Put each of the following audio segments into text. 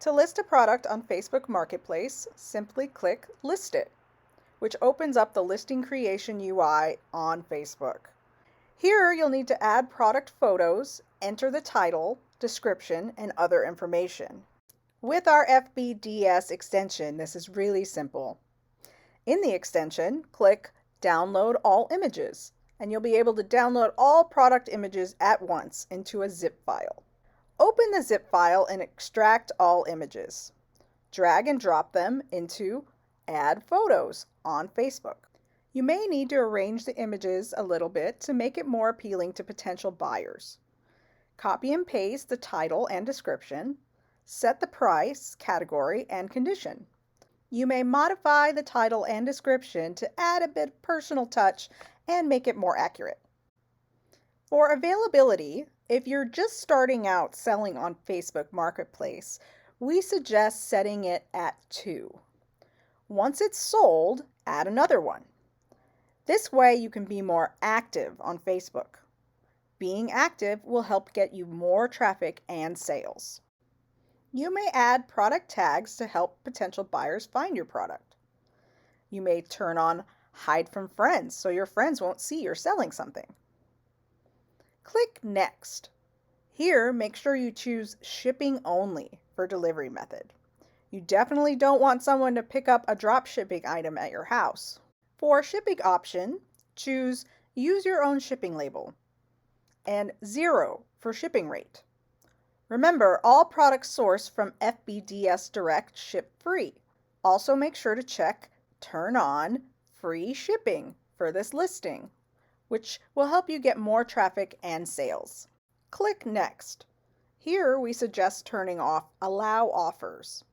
To list a product on Facebook Marketplace, simply click List It, which opens up the listing creation UI on Facebook. Here you'll need to add product photos, enter the title, description, and other information. With our FBDS extension, this is really simple. In the extension, click Download All Images, and you'll be able to download all product images at once into a zip file. Open the zip file and extract all images. Drag and drop them into Add Photos on Facebook. You may need to arrange the images a little bit to make it more appealing to potential buyers. Copy and paste the title and description. Set the price, category, and condition. You may modify the title and description to add a bit of personal touch and make it more accurate. For availability, if you're just starting out selling on Facebook Marketplace, we suggest setting it at 2. Once it's sold, add another one. This way you can be more active on Facebook. Being active will help get you more traffic and sales. You may add product tags to help potential buyers find your product. You may turn on Hide from Friends so your friends won't see you're selling something. Click Next. Here, make sure you choose Shipping Only for delivery method. You definitely don't want someone to pick up a dropshipping item at your house. For shipping option, choose Use Your Own Shipping Label and 0 for shipping rate. Remember, all products sourced from FBDS Direct ship free. Also make sure to check Turn on Free Shipping for this listing, which will help you get more traffic and sales. Click Next. Here we suggest turning off Allow Offers.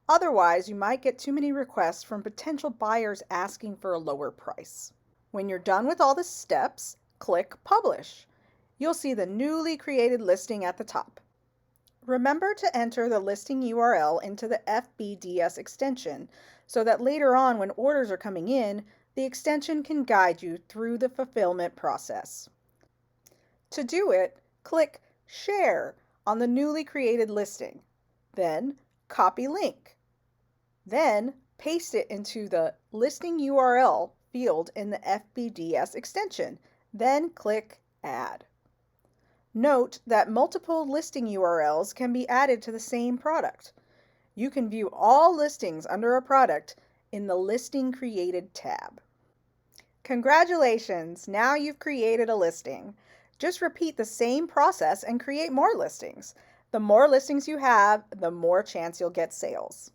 Otherwise, you might get too many requests from potential buyers asking for a lower price. When you're done with all the steps, click Publish. You'll see the newly created listing at the top. Remember to enter the listing URL into the FBDS extension so that later on when orders are coming in, the extension can guide you through the fulfillment process. To do it, click Share on the newly created listing. Then copy link. Then paste it into the listing URL field in the FBDS extension. Then click Add. Note that multiple listing URLs can be added to the same product. You can view all listings under a product in the Listing Created tab. Congratulations! Now you've created a listing. Just repeat the same process and create more listings. The more listings you have, the more chance you'll get sales.